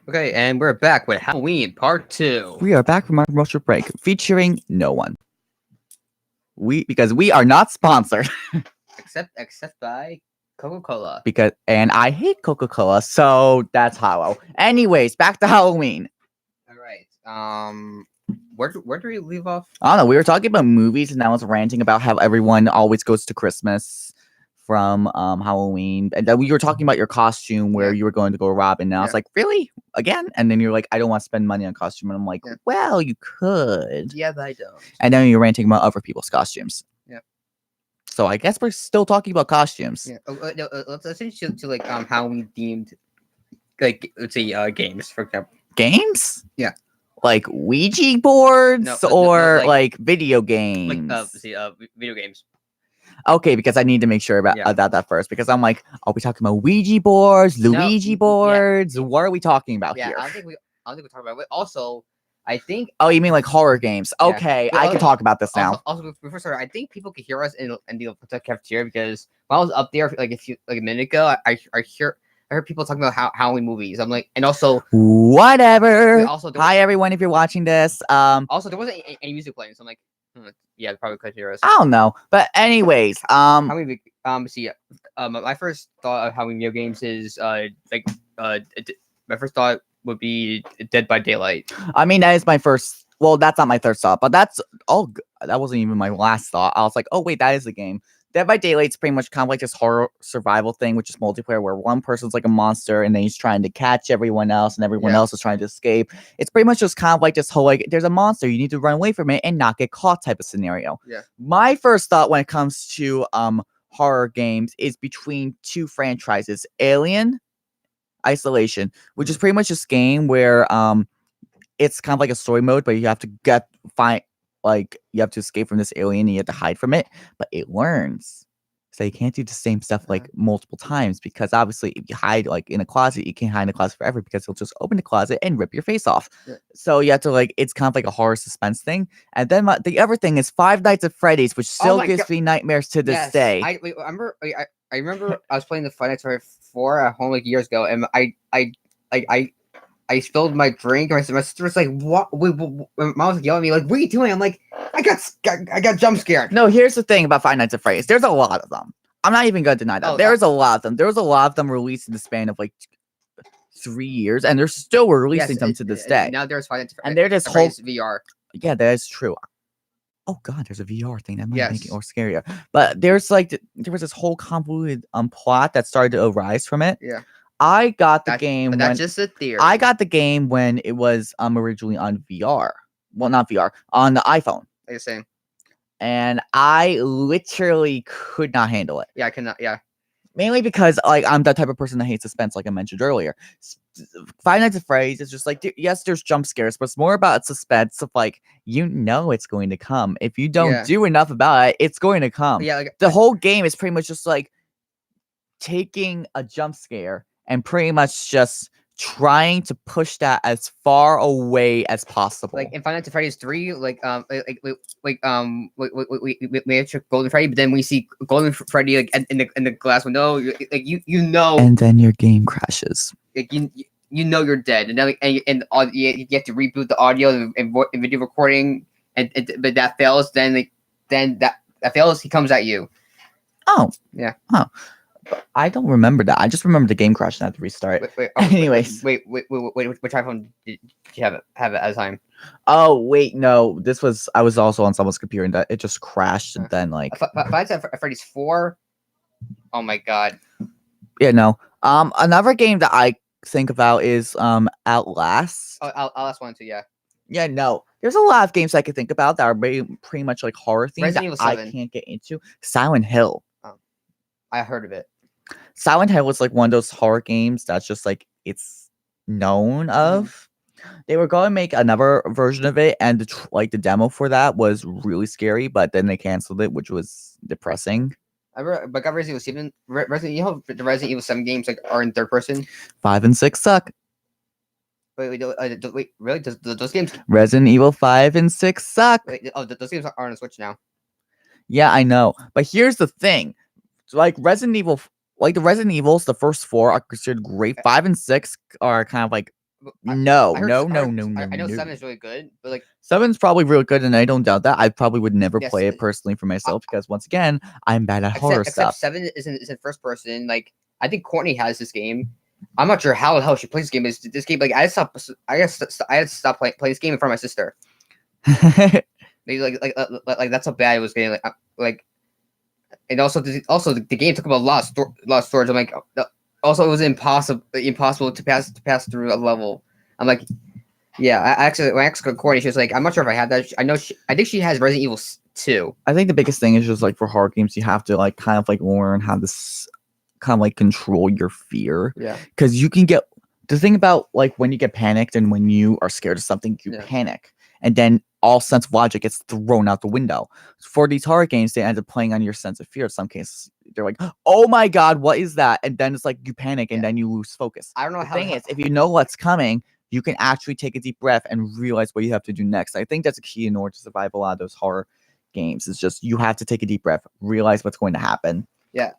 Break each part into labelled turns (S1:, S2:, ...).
S1: Okay, and we're back with Halloween Part 2.
S2: We are back from our commercial break, featuring no one. Because we are not sponsored.
S1: Except by Coca-Cola.
S2: And I hate Coca-Cola, so that's hollow. Anyways, back to Halloween.
S1: Alright. Where do we leave off?
S2: I don't know. We were talking about movies, and I was ranting about how everyone always goes to Christmas from Halloween, and then we were talking about your costume where you were going to go Robin. And I was like, really? Again? And then you're like, I don't want to spend money on costume. And I'm like, well, you could.
S1: Yeah, but I don't.
S2: And then you're ranting about other people's costumes.
S1: Yeah.
S2: So I guess we're still talking about costumes.
S1: Yeah. No, let's change to like Halloween themed, like, let's say games, for example.
S2: Games?
S1: Yeah.
S2: Like Ouija boards or
S1: like
S2: video games?
S1: Like video games.
S2: Okay, because I need to make sure about that first. Because I'm like, are we talking about Ouija boards, Luigi boards? What are we talking about here?
S1: I don't think we're talking about it. Also, I think.
S2: Oh, you mean like horror games?
S1: Yeah.
S2: Okay, I can talk about this now.
S1: Also, before started, I think people could hear us in the cafeteria because when I was up there like a minute ago, I heard people talking about Halloween movies. I'm like, and also
S2: whatever. Hi everyone, if you're watching this.
S1: Also, there wasn't any music playing, so I'm like, yeah, they probably could hear us.
S2: I don't know, but anyways,
S1: my first thought of Halloween video games is my first thought would be Dead by Daylight.
S2: I mean, that is my first. Well, that's not my third thought, but that wasn't even my last thought. I was like, oh wait, that is the game. Dead by Daylight's pretty much kind of like this horror survival thing, which is multiplayer, where one person's like a monster and then he's trying to catch everyone else, and everyone else is trying to escape. It's pretty much just kind of like this whole like, there's a monster, you need to run away from it and not get caught type of scenario.
S1: Yeah.
S2: My first thought when it comes to horror games is between two franchises: Alien Isolation, which is pretty much this game where it's kind of like a story mode, but you have to you have to escape from this alien and you have to hide from it, but it learns. So you can't do the same stuff like multiple times, because obviously if you hide like in a closet, you can't hide in a closet forever because he'll just open the closet and rip your face off. Yeah. So you have to it's kind of like a horror suspense thing. And then the other thing is Five Nights at Freddy's, which still gives me nightmares to this day.
S1: I remember I was playing the Five Nights at Freddy's 4 at home like years ago, and I spilled my drink. My sister was like, "What?" Mom was yelling at me, like, "What are you doing?" I'm like, "I got jump scared."
S2: No, here's the thing about Five Nights at Freddy's. There's a lot of them. I'm not even gonna deny that. There's a lot of them. There was a lot of them released in the span of like 3 years, and they're still releasing them to this day.
S1: Now there's Five Nights at Freddy's,
S2: and they're just whole
S1: VR.
S2: Yeah, that is true. Oh god, there's a VR thing that might make it more scarier. But there was this whole convoluted plot that started to arise from it.
S1: Yeah.
S2: I got the game.
S1: But that's just a theory.
S2: I got the game when it was originally on VR. Well, not VR, on the iPhone.
S1: Like the same.
S2: And I literally could not handle it.
S1: Yeah, I cannot. Yeah.
S2: Mainly because I'm that type of person that hates suspense, like I mentioned earlier. Five Nights at Freddy's is just like, yes, there's jump scares, but it's more about suspense of like, it's going to come. If you don't do enough about it, it's going to come.
S1: Yeah,
S2: the whole game is pretty much just like taking a jump scare and pretty much just trying to push that as far away as possible.
S1: Like in Five Nights at Freddy's 3, we have Golden Freddy, but then we see Golden Freddy like in the glass window,
S2: and then your game crashes.
S1: Like you're dead, and then you have to reboot the audio and video recording, but that fails. Then that fails. He comes at you.
S2: Oh
S1: yeah.
S2: Oh. I don't remember that. I just remember the game crash and I had to restart. Anyways.
S1: Which iPhone did you have it at the time?
S2: Oh, wait, no. I was also on someone's computer and it just crashed and then like...
S1: Five Nights at Freddy's 4? Oh my god.
S2: Yeah, no. Another game that I think about is Outlast.
S1: Oh, Outlast 1 too, yeah.
S2: Yeah, no. There's a lot of games I could think about that are pretty much like horror themes that I can't get into. Silent Hill.
S1: Oh, I heard of it.
S2: Silent Hill was like one of those horror games that's just like it's known of. They were going to make another version of it, and the demo for that was really scary, but then they canceled it, which was depressing.
S1: But got Resident Evil 7. The Resident Evil 7 games like are in third person.
S2: 5 and 6 suck.
S1: Wait, really? Those games?
S2: Resident Evil 5 and 6 suck.
S1: Those games are on Switch now.
S2: Yeah, I know. But here's the thing. Like Resident Evil, the Resident Evils, the first 4 are considered great. 5 and 6 are kind of like No,
S1: I heard,
S2: no,
S1: I
S2: no,
S1: heard-
S2: no, no,
S1: I know
S2: no.
S1: 7 is really good, but like
S2: 7's probably real good, and I don't doubt that. I probably would never
S1: Yes,
S2: play it personally for myself because once again, I'm bad at horror
S1: except
S2: stuff.
S1: 7 isn't first person. Like I think Courtney has this game. I'm not sure how the hell she plays this game. Is this game like I had to stop playing this game in front of my sister. Like that's how bad it was getting. Like and also the game took up a lot of storage. I'm like also it was impossible to pass through a level. I'm like, yeah. When I actually got Courtney, she was like, I'm not sure if I had that. I think she has Resident Evil 2.
S2: I think the biggest thing is just like for horror games, you have to like kind of like learn how to kind of like control your fear.
S1: Yeah.
S2: Because you can get the thing about like when you get panicked and when you are scared of something, you panic, and then all sense of logic gets thrown out the window. For these horror games, they end up playing on your sense of fear. In some cases, they're like, "Oh my god, what is that?" And then it's like you panic and then you lose focus.
S1: I don't know
S2: The
S1: how.
S2: thing is, if you know what's coming, you can actually take a deep breath and realize what you have to do next. I think that's a key in order to survive a lot of those horror games. It's just you have to take a deep breath, realize what's going to happen,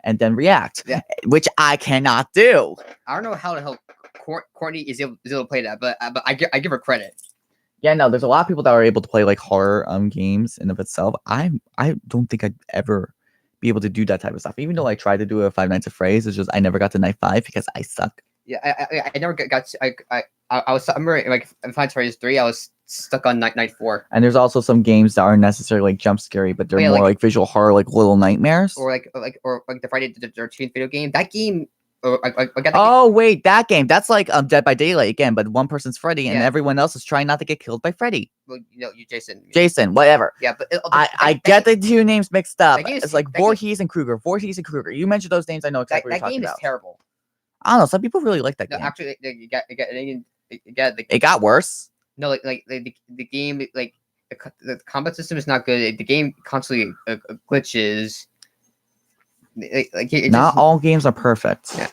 S2: and then react. Which I cannot do.
S1: I don't know how the hell Courtney is able to play that, but I give her credit.
S2: Yeah, no, there's a lot of people that are able to play like horror games in of itself. I don't think I'd ever be able to do that type of stuff. Even though I tried to do a Five Nights at Freddy's, it's just I never got to night 5 because I suck.
S1: Yeah, I never got to, I was I remember like in Five Nights at Freddy's 3, I was stuck on night 4.
S2: And there's also some games that aren't necessarily like jump scary, but they're more like visual horror, like Little Nightmares,
S1: or like the Friday the 13th video game. That game.
S2: Wait, that game. That's like Dead by Daylight again, but one person's Freddy and everyone else is trying not to get killed by Freddy.
S1: Well, you Jason.
S2: Jason, whatever.
S1: Yeah, but
S2: I get the two names mixed up. It's like Voorhees and Kruger. Voorhees and Kruger. You mentioned those names. I know exactly what you're talking about.
S1: That game is terrible.
S2: I don't know. Some people really like that game.
S1: Actually,
S2: it got worse.
S1: No, like the game, like the combat system is not good. The game constantly glitches.
S2: Not all games are perfect.
S1: Yeah.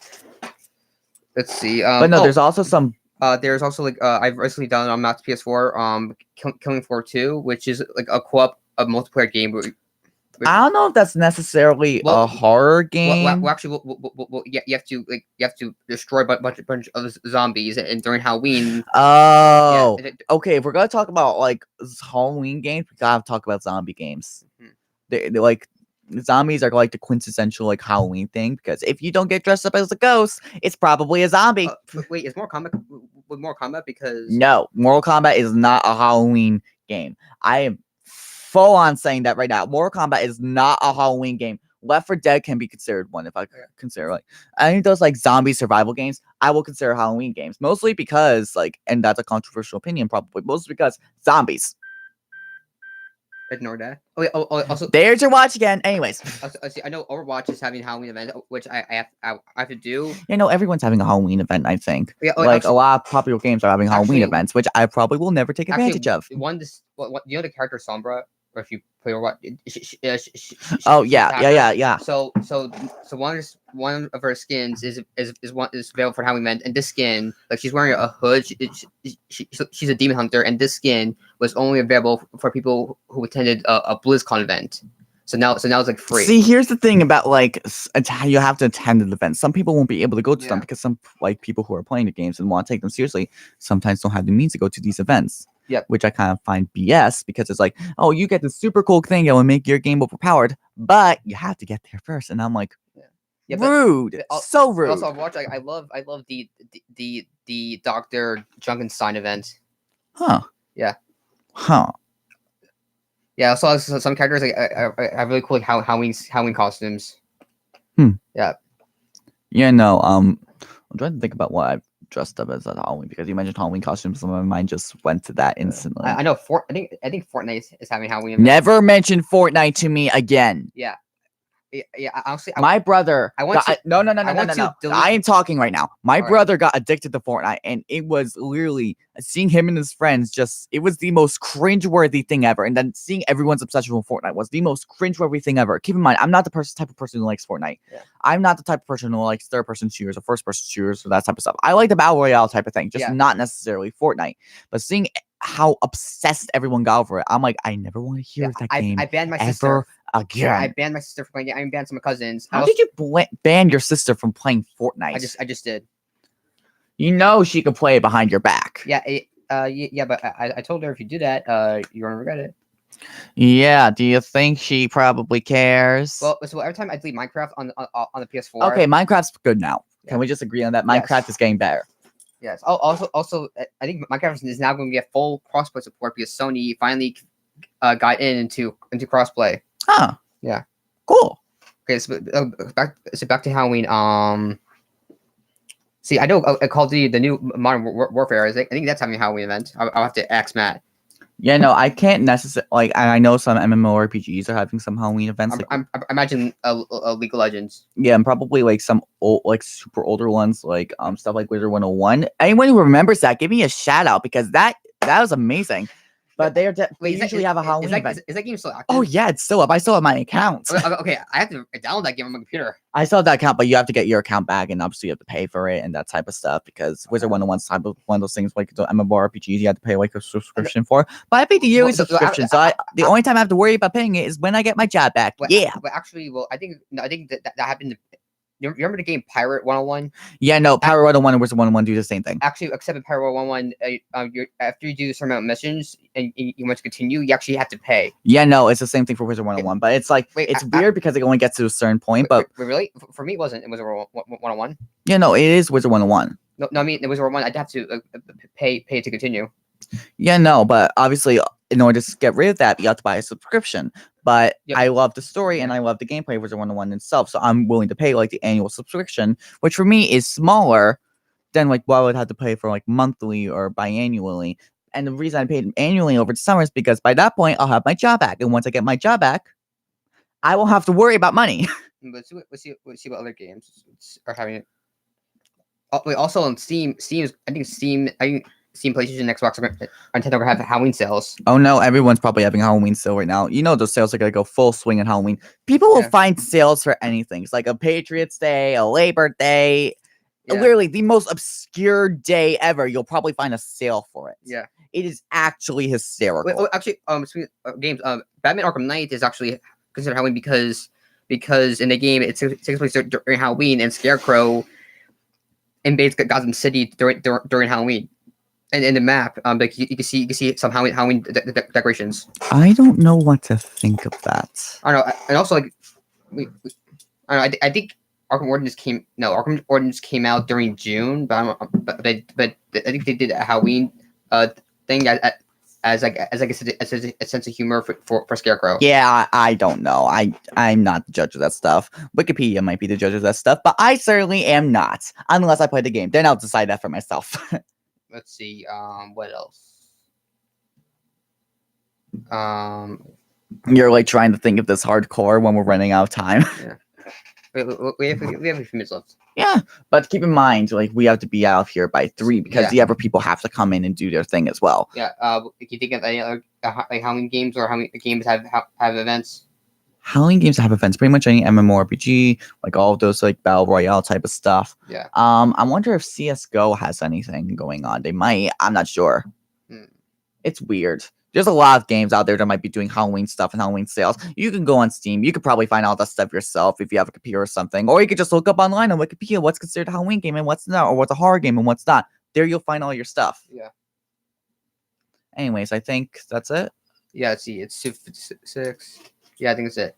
S1: Let's see.
S2: But no, there's also some.
S1: There's also like I've recently done on Matt's PS4. Killing Floor 2, which is like a a multiplayer game.
S2: I don't know if that's necessarily a horror game.
S1: Well, actually, you have to destroy a bunch of zombies, and during Halloween.
S2: Oh, okay. If we're gonna talk about like Halloween games, we gotta talk about zombie games. Mm-hmm. They like. Zombies are like the quintessential like Halloween thing because if you don't get dressed up as a ghost, it's probably a zombie.
S1: Wait, is Mortal Kombat because
S2: no, Mortal Kombat is not a Halloween game. I am full on saying that right now. Mortal Kombat is not a Halloween game. Left 4 Dead can be considered one if I consider like any of those like zombie survival games. I will consider Halloween games mostly because like, and that's a controversial opinion probably, mostly because zombies.
S1: Ignore that. Oh, wait, also
S2: there's your watch again. Anyways,
S1: I know Overwatch is having a Halloween event, which I have to do.
S2: You know, everyone's having a Halloween event. I think
S1: like
S2: a lot of popular games are having Halloween events, which I probably will never take advantage of.
S1: You know the character Sombra, or if you play Overwatch.
S2: Yeah.
S1: So one of her skins is available for Halloween event, and this skin, like she's wearing a hood. She's a demon hunter, and this skin was only available for people who attended a BlizzCon event. So now it's like free.
S2: See, here's the thing about like you have to attend an event. Some people won't be able to go to them because some like people who are playing the games and want to take them seriously sometimes don't have the means to go to these events.
S1: Yep.
S2: Which I kind of find BS because it's like, oh, you get this super cool thing that will make your game overpowered, but you have to get there first. And I'm like, rude, so rude.
S1: Also, I love the Dr. Junkenstein event.
S2: Huh.
S1: Yeah.
S2: Huh.
S1: Yeah, I saw some characters like I really cool like Halloween costumes. Yeah.
S2: Yeah, no. I'm trying to think about what I've dressed up as at Halloween because you mentioned Halloween costumes, and my mind just went to that instantly.
S1: I know. I think Fortnite is having Halloween event.
S2: Never mention Fortnite to me again.
S1: Yeah. Yeah, honestly,
S2: my brother.
S1: I want
S2: no. I am talking right now. My brother got addicted to Fortnite, and it was literally seeing him and his friends. It was the most cringeworthy thing ever. And then seeing everyone's obsession with Fortnite was the most cringeworthy thing ever. Keep in mind, I'm not the type of person who likes Fortnite. Yeah. I'm not the type of person who likes third-person shooters or first-person shooters or that type of stuff. I like the battle royale type of thing, just not necessarily Fortnite. But seeing how obsessed everyone got over it, I'm like, I never want to hear that game.
S1: I banned my
S2: sister again.
S1: I banned my sister from playing it. I banned some of my cousins.
S2: How did you ban your sister from playing Fortnite?
S1: I just did.
S2: You know she could play behind your back.
S1: Yeah, yeah, but I told her if you do that, you're gonna regret it.
S2: Yeah, do you think she probably cares?
S1: Well, so every time I delete Minecraft on the PS4.
S2: Okay, Minecraft's good now.
S1: Yeah.
S2: Can we just agree on that?
S1: Yes.
S2: Minecraft is getting better.
S1: Yes. Oh, also, I think Minecraft is now going to get full crossplay support because Sony finally got into crossplay.
S2: Huh.
S1: Yeah.
S2: Cool.
S1: Okay, so back to Halloween. See, I know Call of Duty, the new Modern Warfare. I think that's having a Halloween event. I'll have to ask Matt.
S2: Yeah, no, I can't necessarily like. And I know some MMORPGs are having some Halloween events.
S1: I imagine League of Legends.
S2: Yeah, and probably like some old, like super older ones, like stuff like Wizard 101. Anyone who remembers that, give me a shout out because that was amazing. But they usually have a Halloween event.
S1: Is that game still active?
S2: Oh yeah, it's still up. I still have my account.
S1: Okay, I have to download that game on my computer.
S2: I still have that account, but you have to get your account back, and obviously you have to pay for it and that type of stuff because Wizard 101's type of one of those things like the MMORPGs you have to pay like a subscription for. But I paid the yearly subscription, so the only time I have to worry about paying it is when I get my job back. Yeah.
S1: But actually, well, I think that happened. You remember the game Pirate 101?
S2: Yeah, no, Pirate 101 and Wizard 101 do the same thing.
S1: Actually, except in Pirate 101, after you do a certain amount of missions and you want to continue, you actually have to pay.
S2: Yeah, no, it's the same thing for Wizard 101, but it's like it's weird because it only gets to a certain point. But
S1: really, for me, it wasn't. It was 101.
S2: Yeah, no, it is Wizard 101.
S1: No, I mean it was 101. I'd have to pay to continue.
S2: Yeah, no, but obviously, in order to get rid of that, you have to buy a subscription. But I love the story and I love the gameplay of Wizard 101 itself, so I'm willing to pay like the annual subscription, which for me is smaller than like what I would have to pay for like monthly or biannually. And the reason I paid annually over the summer is because by that point I'll have my job back, and once I get my job back, I won't have to worry about money.
S1: Let's see what other games are having. Oh, wait, also on Steam, I think Steam, PlayStation, Xbox, Nintendo are having Halloween sales.
S2: Oh no, everyone's probably having Halloween sale right now. You know those sales are gonna go full swing on Halloween. People will find sales for anything. It's like a Patriots Day, a Labor Day, literally the most obscure day ever. You'll probably find a sale for it.
S1: Yeah,
S2: it is actually hysterical.
S1: Wait, actually, games. Batman Arkham Knight is actually considered Halloween because in the game it takes place during Halloween, and Scarecrow invades Gotham City during Halloween. And in the map, like you can see some Halloween decorations.
S2: I don't know what to think of that.
S1: I don't know, and also like, I don't know. I think Arkham Origins came out during June, but I think they did a Halloween thing as a sense of humor for Scarecrow.
S2: Yeah, I don't know. I'm not the judge of that stuff. Wikipedia might be the judge of that stuff, but I certainly am not, unless I play the game. Then I'll decide that for myself.
S1: Let's see. What else?
S2: You're like trying to think of this hardcore when we're running out of time.
S1: Yeah. We have a few minutes left.
S2: Yeah, but keep in mind, like we have to be out here by 3 because the other people have to come in and do their thing as well.
S1: Yeah. Can you think of any other like Halloween games or how many games have events?
S2: Halloween games have events, pretty much any MMORPG, like all of those like battle royale type of stuff.
S1: Yeah.
S2: I wonder if CS:GO has anything going on. They might. I'm not sure. It's weird. There's a lot of games out there that might be doing Halloween stuff and Halloween sales. You can go on Steam. You could probably find all that stuff yourself if you have a computer or something. Or you could just look up online on Wikipedia what's considered a Halloween game and what's not, or what's a horror game and what's not. There you'll find all your stuff.
S1: Yeah.
S2: Anyways, I think that's it.
S1: Yeah, let's see. It's 2:56. Yeah, I think that's it.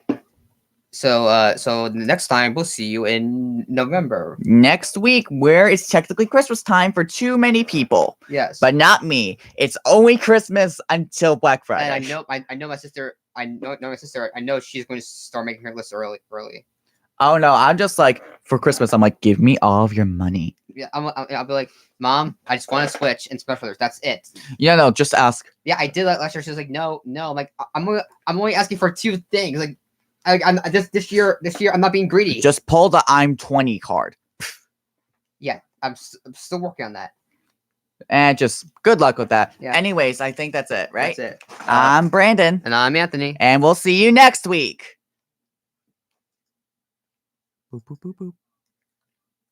S1: So next time we'll see you in November.
S2: Next week, where it's technically Christmas time for too many people.
S1: Yes.
S2: But not me. It's only Christmas until Black Friday.
S1: And I know my sister. I know my sister. I know she's going to start making her list early.
S2: Oh no, I'm just like for Christmas. I'm like, give me all of your money.
S1: Yeah, I'll be like, Mom, I just want to Switch and Smash Brothers. That's it.
S2: Yeah, no, just ask.
S1: Yeah, I did that last year. She was like, no. I'm like, I'm only asking for 2 things. Like, I'm this year I'm not being greedy.
S2: Just pull the I'm 20 card.
S1: Yeah, I'm still working on that.
S2: And just good luck with that.
S1: Yeah.
S2: Anyways, I think that's it, right?
S1: That's it.
S2: I'm Brandon.
S1: And I'm Anthony.
S2: And we'll see you next week. Boop, boop, boop, boop.